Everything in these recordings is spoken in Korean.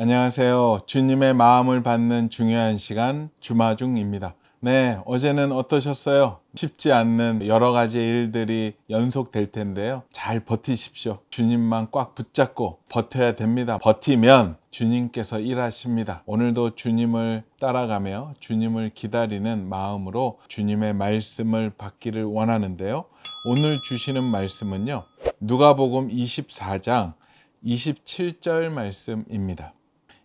안녕하세요. 주님의 마음을 받는 중요한 시간 주마중입니다. 네, 어제는 어떠셨어요? 쉽지 않는 여러 가지 일들이 연속될 텐데요. 잘 버티십시오. 주님만 꽉 붙잡고 버텨야 됩니다. 버티면 주님께서 일하십니다. 오늘도 주님을 따라가며 주님을 기다리는 마음으로 주님의 말씀을 받기를 원하는데요. 오늘 주시는 말씀은요, 누가복음 24장 27절 말씀입니다.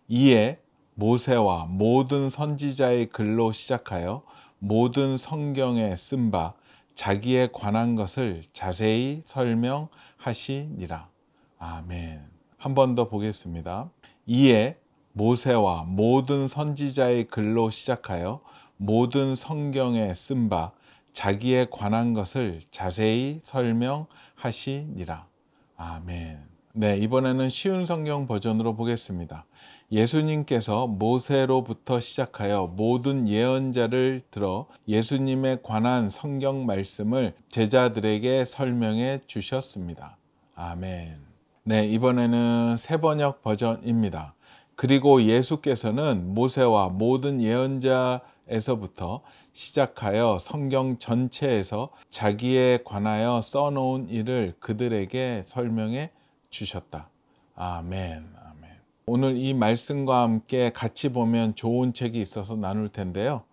이에 모세와 모든 선지자의 글로 시작하여 모든 성경에 쓴 바 자기에 관한 것을 자세히 설명하시니라. 아멘. 한 번 더 보겠습니다. 이에 모세와 모든 선지자의 글로 시작하여 모든 성경에 쓴 바 자기에 관한 것을 자세히 설명하시니라. 아멘. 네, 이번에는 쉬운 성경 버전으로 보겠습니다. 예수님께서 모세로부터 시작하여 모든 예언자를 들어 예수님에 관한 성경 말씀을 제자들에게 설명해 주셨습니다. 아멘. 네, 이번에는 새번역 버전입니다. 그리고 예수께서는 모세와 모든 예언자에서부터 시작하여 성경 전체에서 자기에 관하여 써놓은 일을 그들에게 설명해 주셨다. 아멘. 오늘 이 말씀과 함께 같이 보면 좋은 책이 있어서 나눌 텐데요.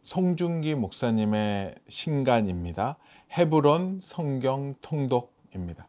송중기 목사님의 신간입니다. 헤브론 성경 통독입니다.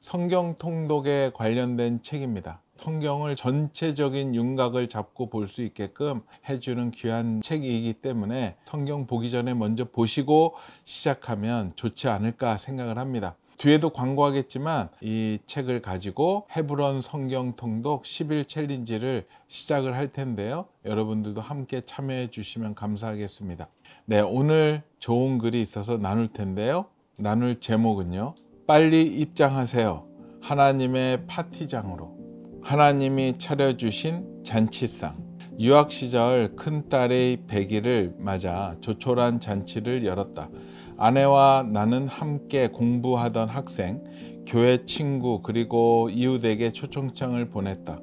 성경 통독에 관련된 책입니다. 성경을 전체적인 윤곽을 잡고 볼 수 있게끔 해주는 귀한 책이기 때문에 성경 보기 전에 먼저 보시고 시작하면 좋지 않을까 생각을 합니다. 뒤에도 광고하겠지만 이 책을 가지고 헤브론 성경 통독 10일 챌린지를 시작을 할 텐데요. 여러분들도 함께 참여해 주시면 감사하겠습니다. 네, 오늘 좋은 글이 있어서 나눌 텐데요. 나눌 제목은요, 빨리 입장하세요. 하나님의 파티장으로. 하나님이 차려주신 잔치상. 유학 시절 큰딸의 100일을 맞아 조촐한 잔치를 열었다. 아내와 나는 함께 공부하던 학생, 교회 친구 그리고 이웃에게 초청장을 보냈다.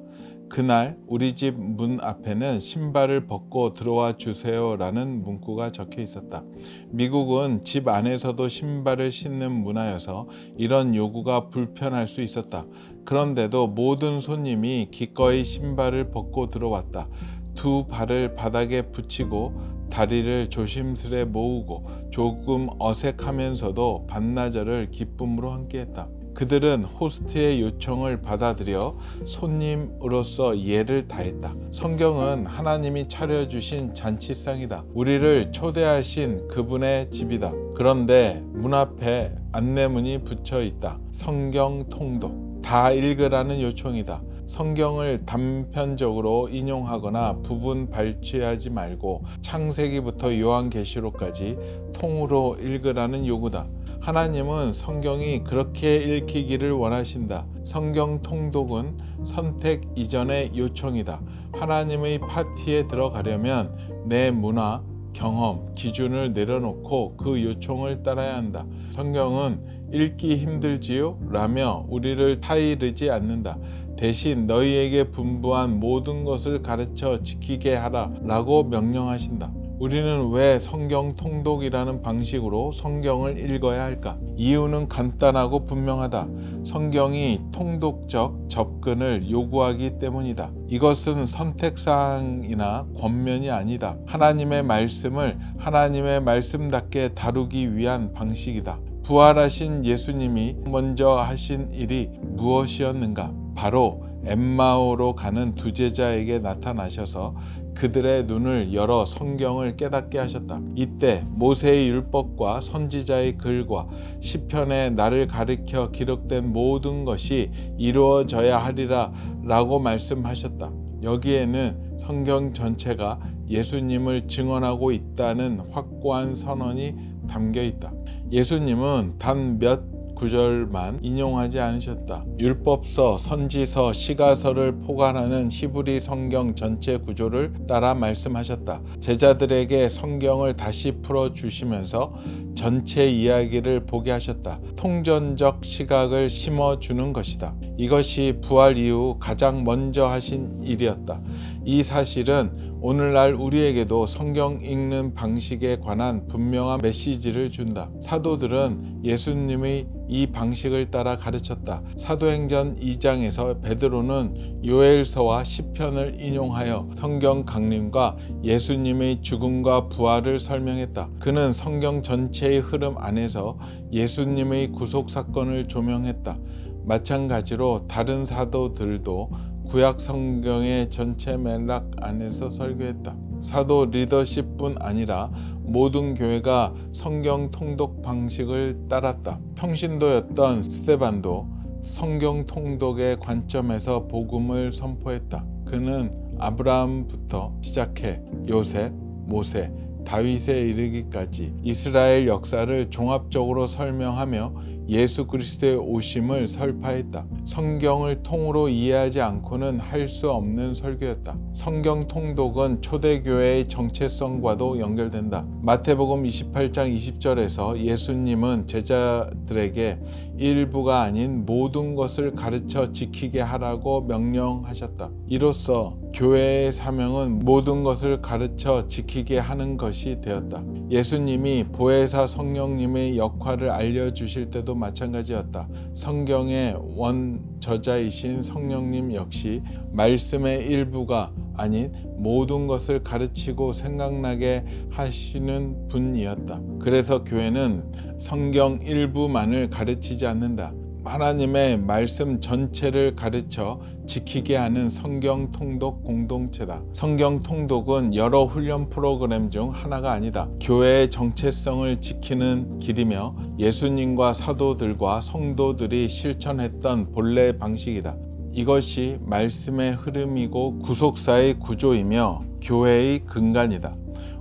그날 우리 집 문 앞에는 신발을 벗고 들어와 주세요라는 문구가 적혀 있었다. 미국은 집 안에서도 신발을 신는 문화여서 이런 요구가 불편할 수 있었다. 그런데도 모든 손님이 기꺼이 신발을 벗고 들어왔다. 두 발을 바닥에 붙이고 다리를 조심스레 모으고 조금 어색하면서도 반나절을 기쁨으로 함께했다. 그들은 호스트의 요청을 받아들여 손님으로서 예를 다했다. 성경은 하나님이 차려주신 잔치상이다. 우리를 초대하신 그분의 집이다. 그런데 문 앞에 안내문이 붙여 있다. 성경 통독. 다 읽으라는 요청이다. 성경을 단편적으로 인용하거나 부분 발췌하지 말고 창세기부터 요한계시록까지 통으로 읽으라는 요구다. 하나님은 성경이 그렇게 읽히기를 원하신다. 성경 통독은 선택 이전의 요청이다. 하나님의 파티에 들어가려면 내 문화, 경험, 기준을 내려놓고 그 요청을 따라야 한다. 성경은 읽기 힘들지요? 라며 우리를 타이르지 않는다. 대신 너희에게 분부한 모든 것을 가르쳐 지키게 하라 라고 명령하신다. 우리는 왜 성경 통독이라는 방식으로 성경을 읽어야 할까? 이유는 간단하고 분명하다. 성경이 통독적 접근을 요구하기 때문이다. 이것은 선택사항이나 권면이 아니다. 하나님의 말씀을 하나님의 말씀답게 다루기 위한 방식이다. 부활하신 예수님이 먼저 하신 일이 무엇이었는가? 바로 엠마오로 가는 두 제자에게 나타나셔서 그들의 눈을 열어 성경을 깨닫게 하셨다. 이때 모세의 율법과 선지자의 글과 시편에 나를 가리켜 기록된 모든 것이 이루어져야 하리라 라고 말씀하셨다. 여기에는 성경 전체가 예수님을 증언하고 있다는 확고한 선언이 담겨 있다. 예수님은 단 몇 구절만 인용하지 않으셨다. 율법서, 선지서, 시가서를 포괄하는 히브리 성경 전체 구조를 따라 말씀하셨다. 제자들에게 성경을 다시 풀어주시면서 전체 이야기를 보게 하셨다. 통전적 시각을 심어주는 것이다. 이것이 부활 이후 가장 먼저 하신 일이었다. 이 사실은 오늘날 우리에게도 성경 읽는 방식에 관한 분명한 메시지를 준다. 사도들은 예수님의 이 방식을 따라 가르쳤다. 사도행전 2장에서 베드로는 요엘서와 시편을 인용하여 성경 강림과 예수님의 죽음과 부활을 설명했다. 그는 성경 전체의 흐름 안에서 예수님의 구속 사건을 조명했다. 마찬가지로 다른 사도들도 구약 성경의 전체 맥락 안에서 설교했다. 사도 리더십뿐 아니라 모든 교회가 성경 통독 방식을 따랐다. 평신도였던 스데반도 성경 통독의 관점에서 복음을 선포했다. 그는 아브라함부터 시작해 요셉, 모세, 다윗에 이르기까지 이스라엘 역사를 종합적으로 설명하며 예수 그리스도의 오심을 설파했다. 성경을 통으로 이해하지 않고는 할 수 없는 설교였다. 성경 통독은 초대교회의 정체성과도 연결된다. 마태복음 28장 20절에서 예수님은 제자들에게 일부가 아닌 모든 것을 가르쳐 지키게 하라고 명령하셨다. 이로써 교회의 사명은 모든 것을 가르쳐 지키게 하는 것이 되었다. 예수님이 보혜사 성령님의 역할을 알려주실 때도 마찬가지였다. 성경의 원저자이신 성령님 역시 말씀의 일부가 아닌 모든 것을 가르치고 생각나게 하시는 분이었다. 그래서 교회는 성경 일부만을 가르치지 않는다. 하나님의 말씀 전체를 가르쳐 지키게 하는 성경 통독 공동체다. 성경 통독은 여러 훈련 프로그램 중 하나가 아니다. 교회의 정체성을 지키는 길이며 예수님과 사도들과 성도들이 실천했던 본래 방식이다. 이것이 말씀의 흐름이고 구속사의 구조이며 교회의 근간이다.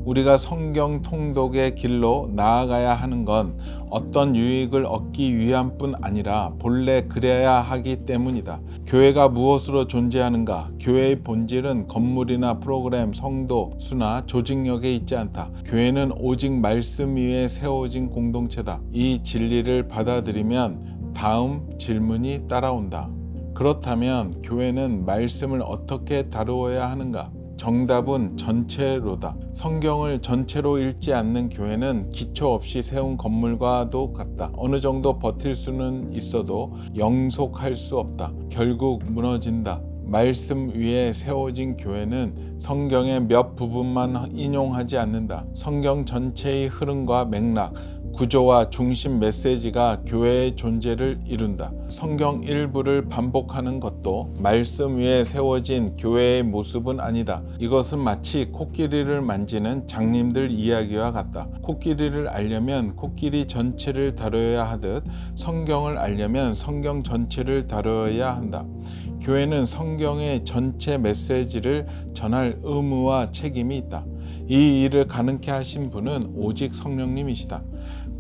우리가 성경 통독의 길로 나아가야 하는 건 어떤 유익을 얻기 위함뿐 아니라 본래 그래야 하기 때문이다. 교회가 무엇으로 존재하는가? 교회의 본질은 건물이나 프로그램, 성도 수나 조직력에 있지 않다. 교회는 오직 말씀 위에 세워진 공동체다. 이 진리를 받아들이면 다음 질문이 따라온다. 그렇다면 교회는 말씀을 어떻게 다루어야 하는가? 정답은 전체로다. 성경을 전체로 읽지 않는 교회는 기초 없이 세운 건물과도 같다. 어느 정도 버틸 수는 있어도 영속할 수 없다. 결국 무너진다. 말씀 위에 세워진 교회는 성경의 몇 부분만 인용하지 않는다. 성경 전체의 흐름과 맥락, 구조와 중심 메시지가 교회의 존재를 이룬다. 성경 일부를 반복하는 것도 말씀 위에 세워진 교회의 모습은 아니다. 이것은 마치 코끼리를 만지는 장님들 이야기와 같다. 코끼리를 알려면 코끼리 전체를 다뤄야 하듯 성경을 알려면 성경 전체를 다뤄야 한다. 교회는 성경의 전체 메시지를 전할 의무와 책임이 있다. 이 일을 가능케 하신 분은 오직 성령님이시다.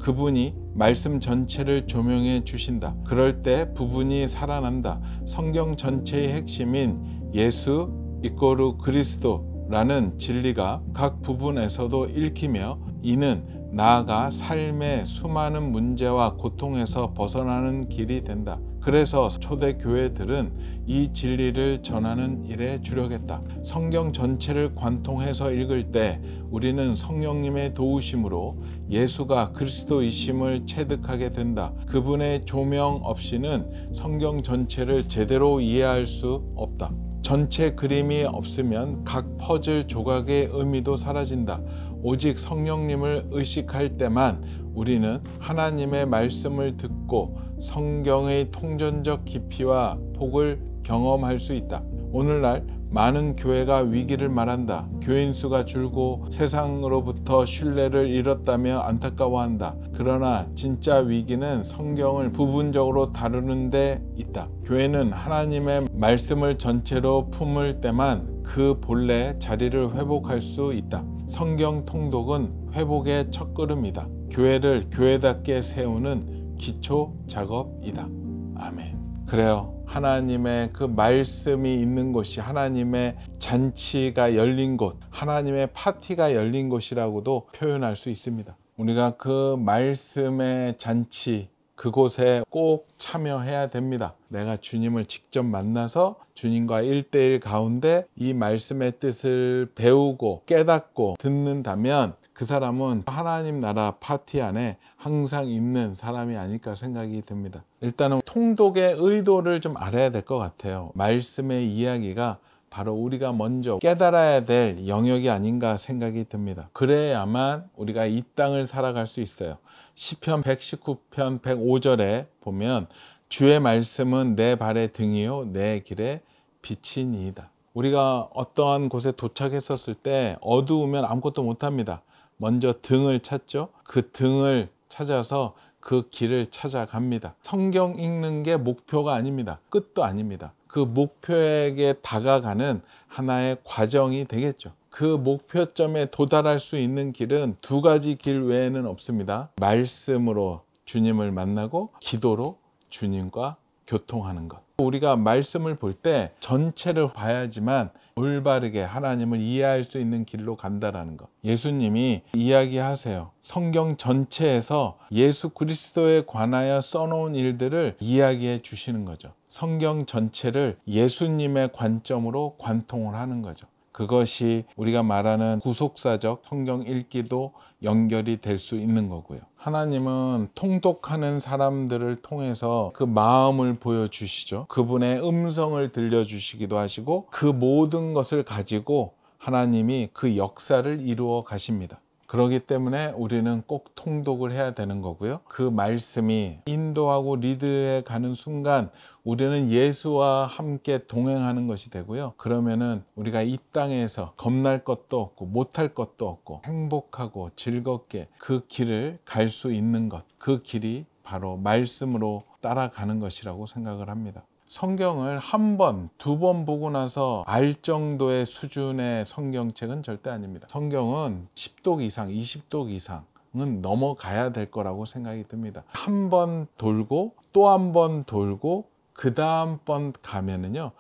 그분이 말씀 전체를 조명해 주신다. 그럴 때 부분이 살아난다. 성경 전체의 핵심인 예수 이꼬르 그리스도라는 진리가 각 부분에서도 읽히며 이는 나아가 삶의 수많은 문제와 고통에서 벗어나는 길이 된다. 그래서 초대 교회들은 이 진리를 전하는 일에 주력했다. 성경 전체를 관통해서 읽을 때 우리는 성령님의 도우심으로 예수가 그리스도이심을 체득하게 된다. 그분의 조명 없이는 성경 전체를 제대로 이해할 수 없다. 전체 그림이 없으면 각 퍼즐 조각의 의미도 사라진다. 오직 성령님을 의식할 때만 우리는 하나님의 말씀을 듣고 성경의 통전적 깊이와 폭을 경험할 수 있다. 오늘날 많은 교회가 위기를 말한다. 교인 수가 줄고 세상으로부터 신뢰를 잃었다며 안타까워한다. 그러나 진짜 위기는 성경을 부분적으로 다루는 데 있다. 교회는 하나님의 말씀을 전체로 품을 때만 그 본래 자리를 회복할 수 있다. 성경 통독은 회복의 첫걸음이다. 교회를 교회답게 세우는 기초 작업이다. 아멘. 그래요. 하나님의 그 말씀이 있는 곳이 하나님의 잔치가 열린 곳, 하나님의 파티가 열린 곳이라고도 표현할 수 있습니다. 우리가 그 말씀의 잔치, 그곳에 꼭 참여해야 됩니다. 내가 주님을 직접 만나서 주님과 1:1 가운데 이 말씀의 뜻을 배우고 깨닫고 듣는다면 그 사람은 하나님 나라 파티 안에 항상 있는 사람이 아닐까 생각이 듭니다. 일단은 통독의 의도를 좀 알아야 될 것 같아요. 말씀의 이야기가 바로 우리가 먼저 깨달아야 될 영역이 아닌가 생각이 듭니다. 그래야만 우리가 이 땅을 살아갈 수 있어요. 시편 119편 105절에 보면 주의 말씀은 내 발의 등이요 내 길의 빛이니이다. 우리가 어떠한 곳에 도착했었을 때 어두우면 아무것도 못합니다. 먼저 등을 찾죠. 그 등을 찾아서 그 길을 찾아갑니다. 성경 읽는 게 목표가 아닙니다. 끝도 아닙니다. 그 목표에게 다가가는 하나의 과정이 되겠죠. 그 목표점에 도달할 수 있는 길은 두 가지 길 외에는 없습니다. 말씀으로 주님을 만나고 기도로 주님과 교통하는 것. 우리가 말씀을 볼 때 전체를 봐야지만 올바르게 하나님을 이해할 수 있는 길로 간다라는 것. 예수님이 이야기하세요. 성경 전체에서 예수 그리스도에 관하여 써놓은 일들을 이야기해 주시는 거죠. 성경 전체를 예수님의 관점으로 관통을 하는 거죠. 그것이 우리가 말하는 구속사적 성경 읽기도 연결이 될 수 있는 거고요. 하나님은 통독하는 사람들을 통해서 그 마음을 보여주시죠. 그분의 음성을 들려주시기도 하시고 그 모든 것을 가지고 하나님이 그 역사를 이루어 가십니다. 그렇기 때문에 우리는 꼭 통독을 해야 되는 거고요. 그 말씀이 인도하고 리드해 가는 순간 우리는 예수와 함께 동행하는 것이 되고요. 그러면은 우리가 이 땅에서 겁날 것도 없고 못할 것도 없고 행복하고 즐겁게 그 길을 갈 수 있는 것, 그 길이 바로 말씀으로 따라가는 것이라고 생각을 합니다. 성경을 한 번, 두 번 보고 나서 알 정도의 수준의 성경책은 절대 아닙니다. 성경은 10독 이상, 20독 이상은 넘어가야 될 거라고 생각이 듭니다. 한 번 돌고 또 한 번 돌고 그 다음 번 가면은요,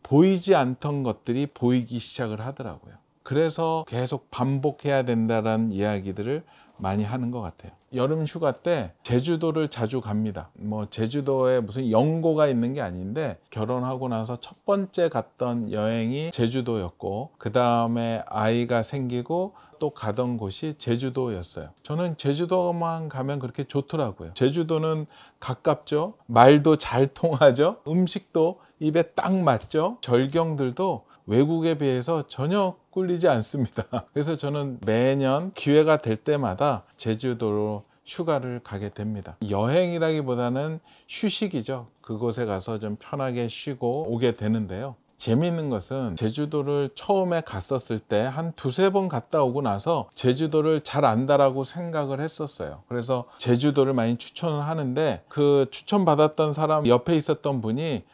보이지 않던 것들이 보이기 시작을 하더라고요. 그래서 계속 반복해야 된다는 이야기들을 많이 하는 것 같아요. 여름 휴가 때 제주도를 자주 갑니다. 제주도에 무슨 연고가 있는 게 아닌데 결혼하고 나서 첫 번째 갔던 여행이 제주도였고 그 다음에 아이가 생기고 또 가던 곳이 제주도였어요. 저는 제주도만 가면 그렇게 좋더라고요. 제주도는 가깝죠. 말도 잘 통하죠. 음식도 입에 딱 맞죠. 절경들도 외국에 비해서 전혀 꿀리지 않습니다. 그래서 저는 매년 기회가 될 때마다 제주도로 휴가를 가게 됩니다. 여행이라기보다는 휴식이죠. 그곳에 가서 좀 편하게 쉬고 오게 되는데요. 재미있는 것은 제주도를 처음에 갔었을 때 한 두세 번 갔다 오고 나서 제주도를 잘 안다라고 생각을 했었어요. 그래서 제주도를 많이 추천을 하는데 그 추천받았던 사람 옆에 있었던 분이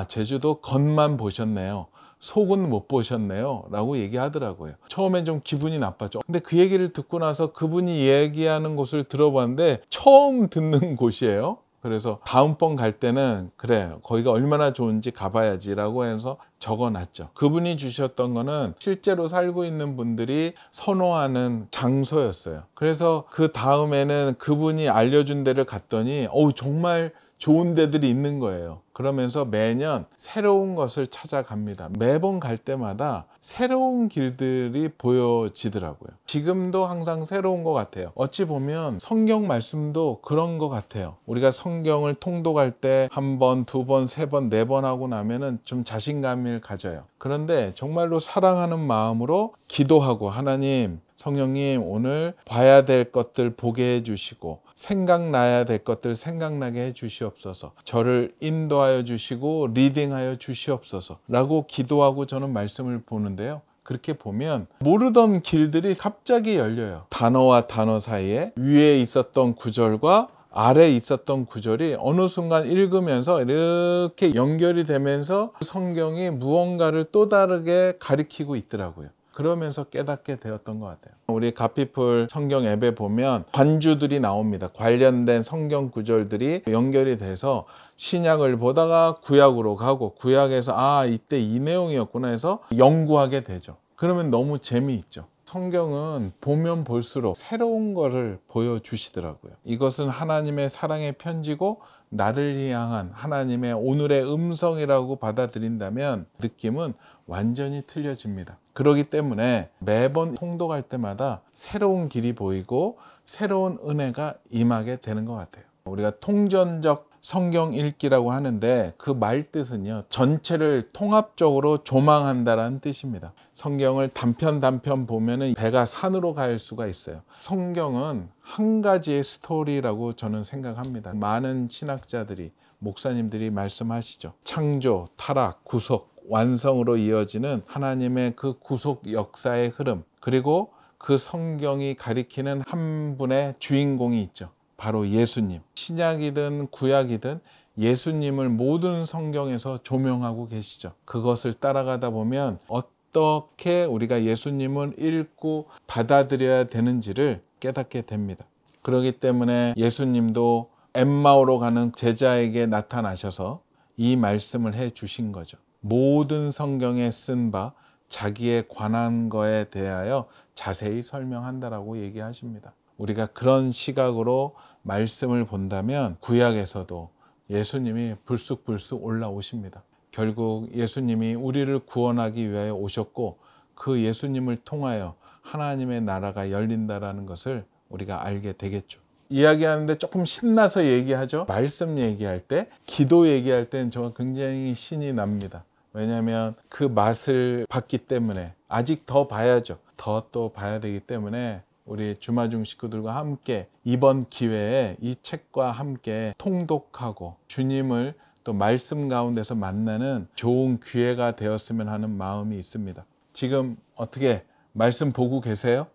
제주도 겉만 보셨네요. 속은 못 보셨네요 라고 얘기하더라고요. 처음엔 좀 기분이 나빴죠. 근데 그 얘기를 듣고 나서 그분이 얘기하는 곳을 들어봤는데 처음 듣는 곳이에요. 그래서 다음번 갈 때는 그래 거기가 얼마나 좋은지 가봐야지 라고 해서 적어놨죠. 그분이 주셨던 거는 실제로 살고 있는 분들이 선호하는 장소였어요. 그래서 그 다음에는 그분이 알려준 데를 갔더니 정말 좋은 데들이 있는 거예요. 그러면서 매년 새로운 것을 찾아갑니다. 매번 갈 때마다 새로운 길들이 보여지더라고요. 지금도 항상 새로운 것 같아요. 어찌 보면 성경 말씀도 그런 것 같아요. 우리가 성경을 통독할 때 한 번, 두 번, 세 번, 네 번 하고 나면은 좀 자신감을 가져요. 그런데 정말로 사랑하는 마음으로 기도하고 하나님, 성령님 오늘 봐야 될 것들 보게 해주시고 생각나야 될 것들 생각나게 해주시옵소서. 저를 인도하여 주시고 리딩하여 주시옵소서 라고 기도하고 저는 말씀을 보는데요. 그렇게 보면 모르던 길들이 갑자기 열려요. 단어와 단어 사이에 위에 있었던 구절과 아래에 있었던 구절이 어느 순간 읽으면서 이렇게 연결이 되면서 성경이 무언가를 또 다르게 가리키고 있더라고요. 그러면서 깨닫게 되었던 것 같아요. 우리 갓피플 성경 앱에 보면 관주들이 나옵니다. 관련된 성경 구절들이 연결이 돼서 신약을 보다가 구약으로 가고, 구약에서 이때 이 내용이었구나 해서 연구하게 되죠. 그러면 너무 재미있죠. 성경은 보면 볼수록 새로운 것을 보여주시더라고요. 이것은 하나님의 사랑의 편지고 나를 향한 하나님의 오늘의 음성이라고 받아들인다면 느낌은 완전히 틀려집니다. 그렇기 때문에 매번 통독할 때마다 새로운 길이 보이고 새로운 은혜가 임하게 되는 것 같아요. 우리가 통전적 성경 읽기라고 하는데 그 말 뜻은요, 전체를 통합적으로 조망한다라는 뜻입니다. 성경을 단편 보면은 배가 산으로 갈 수가 있어요. 성경은 한 가지의 스토리라고 저는 생각합니다. 많은 신학자들이, 목사님들이 말씀하시죠. 창조, 타락, 구속, 완성으로 이어지는 하나님의 그 구속 역사의 흐름, 그리고 그 성경이 가리키는 한 분의 주인공이 있죠. 바로 예수님. 신약이든 구약이든 예수님을 모든 성경에서 조명하고 계시죠. 그것을 따라가다 보면 어떻게 우리가 예수님을 읽고 받아들여야 되는지를 깨닫게 됩니다. 그렇기 때문에 예수님도 엠마오로 가는 제자에게 나타나셔서 이 말씀을 해 주신 거죠. 모든 성경에 쓴 바 자기에 관한 거에 대하여 자세히 설명한다라고 얘기하십니다. 우리가 그런 시각으로 말씀을 본다면 구약에서도 예수님이 불쑥불쑥 올라오십니다. 결국 예수님이 우리를 구원하기 위하여 오셨고 그 예수님을 통하여 하나님의 나라가 열린다라는 것을 우리가 알게 되겠죠. 이야기하는데 조금 신나서 얘기하죠. 말씀 얘기할 때, 기도 얘기할 때는 저가 굉장히 신이 납니다. 왜냐하면 그 맛을 봤기 때문에 아직 더 봐야죠. 더 또 봐야 되기 때문에 우리 주마중 식구들과 함께 이번 기회에 이 책과 함께 통독하고 주님을 또 말씀 가운데서 만나는 좋은 기회가 되었으면 하는 마음이 있습니다. 지금 어떻게 말씀 보고 계세요?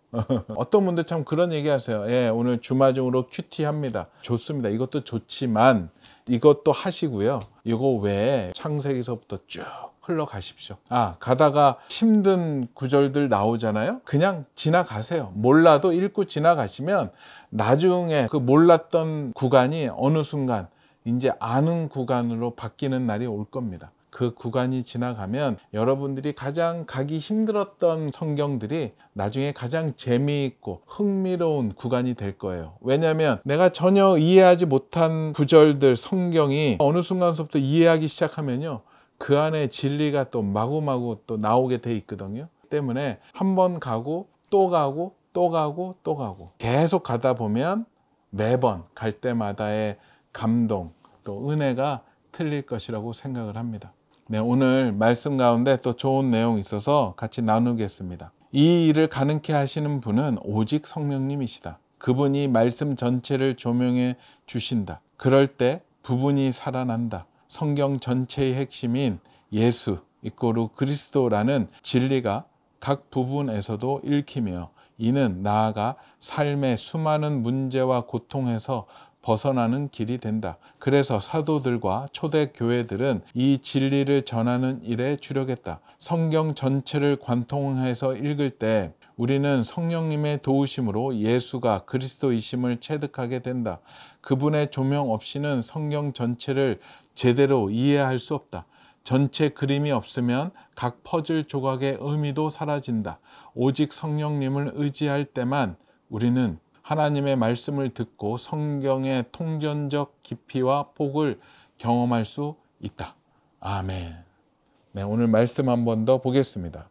어떤 분들 참 그런 얘기 하세요. 예, 오늘 주마중으로 큐티합니다. 좋습니다. 이것도 좋지만 이것도 하시고요. 이거 외에 창세기서부터 쭉 흘러가십시오. 가다가 힘든 구절들 나오잖아요. 그냥 지나가세요. 몰라도 읽고 지나가시면 나중에 그 몰랐던 구간이 어느 순간 이제 아는 구간으로 바뀌는 날이 올 겁니다. 그 구간이 지나가면 여러분들이 가장 가기 힘들었던 성경들이 나중에 가장 재미있고 흥미로운 구간이 될 거예요. 왜냐하면 내가 전혀 이해하지 못한 구절들, 성경이 어느 순간서부터 이해하기 시작하면요, 그 안에 진리가 또 마구마구 또 나오게 돼 있거든요. 때문에 한 번 가고 또 가고 또 가고 또 가고 계속 가다 보면 매번 갈 때마다의 감동, 또 은혜가 틀릴 것이라고 생각을 합니다. 네, 오늘 말씀 가운데 또 좋은 내용 있어서 같이 나누겠습니다. 이 일을 가능케 하시는 분은 오직 성령님이시다. 그분이 말씀 전체를 조명해 주신다. 그럴 때 부분이 살아난다. 성경 전체의 핵심인 예수 이꼬르 그리스도라는 진리가 각 부분에서도 읽히며 이는 나아가 삶의 수많은 문제와 고통에서 벗어나는 길이 된다. 그래서 사도들과 초대 교회들은 이 진리를 전하는 일에 주력했다. 성경 전체를 관통해서 읽을 때 우리는 성령님의 도우심으로 예수가 그리스도이심을 체득하게 된다. 그분의 조명 없이는 성경 전체를 제대로 이해할 수 없다. 전체 그림이 없으면 각 퍼즐 조각의 의미도 사라진다. 오직 성령님을 의지할 때만 우리는 하나님의 말씀을 듣고 성경의 통전적 깊이와 폭을 경험할 수 있다. 아멘. 네, 오늘 말씀 한 번 더 보겠습니다.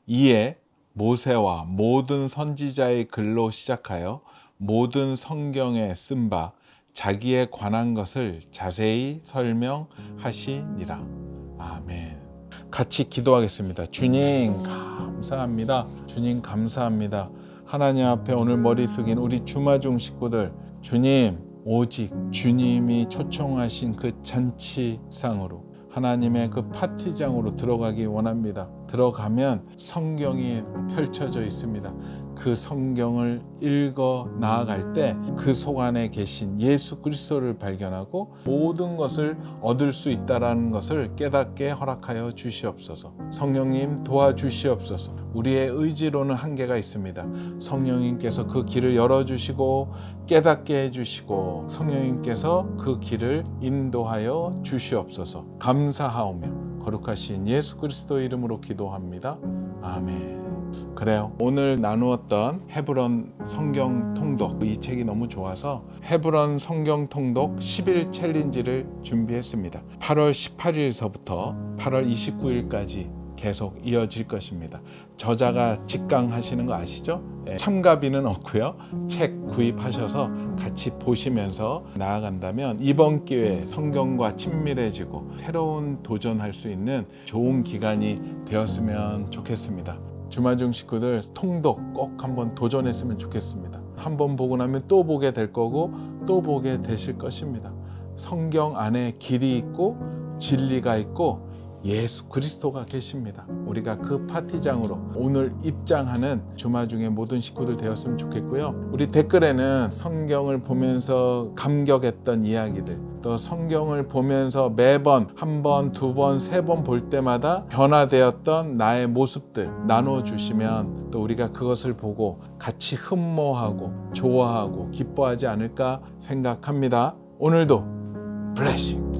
이에 모세와 모든 선지자의 글로 시작하여 모든 성경에 쓴 바 자기에 관한 것을 자세히 설명하시니라. 아멘. 같이 기도하겠습니다. 주님 감사합니다. 주님 감사합니다. 하나님 앞에 오늘 머리 숙인 우리 주마중 식구들, 주님 오직 주님이 초청하신 그 잔치상으로 하나님의 그 파티장으로 들어가기 원합니다. 들어가면 성경이 펼쳐져 있습니다. 그 성경을 읽어 나아갈 때 그 속 안에 계신 예수 그리스도를 발견하고 모든 것을 얻을 수 있다는 것을 깨닫게 허락하여 주시옵소서. 성령님 도와주시옵소서. 우리의 의지로는 한계가 있습니다. 성령님께서 그 길을 열어주시고 깨닫게 해주시고 성령님께서 그 길을 인도하여 주시옵소서. 감사하오며 거룩하신 예수 그리스도 이름으로 기도합니다. 아멘. 그래요. 오늘 나누었던 헤브론 성경 통독, 이 책이 너무 좋아서 헤브론 성경 통독 10일 챌린지를 준비했습니다. 8월 18일서부터 8월 29일까지 계속 이어질 것입니다. 저자가 직강하시는 거 아시죠? 참가비는 없고요. 책 구입하셔서 같이 보시면서 나아간다면 이번 기회에 성경과 친밀해지고 새로운 도전할 수 있는 좋은 기간이 되었으면 좋겠습니다. 주마중 식구들 통독 꼭 한번 도전했으면 좋겠습니다. 한번 보고 나면 또 보게 될 거고 또 보게 되실 것입니다. 성경 안에 길이 있고 진리가 있고 예수 그리스도가 계십니다. 우리가 그 파티장으로 오늘 입장하는 주마중의 모든 식구들 되었으면 좋겠고요. 우리 댓글에는 성경을 보면서 감격했던 이야기들, 또 성경을 보면서 매번 한 번, 두 번, 세 번 볼 때마다 변화되었던 나의 모습들 나눠주시면 또 우리가 그것을 보고 같이 흠모하고 좋아하고 기뻐하지 않을까 생각합니다. 오늘도 블레싱!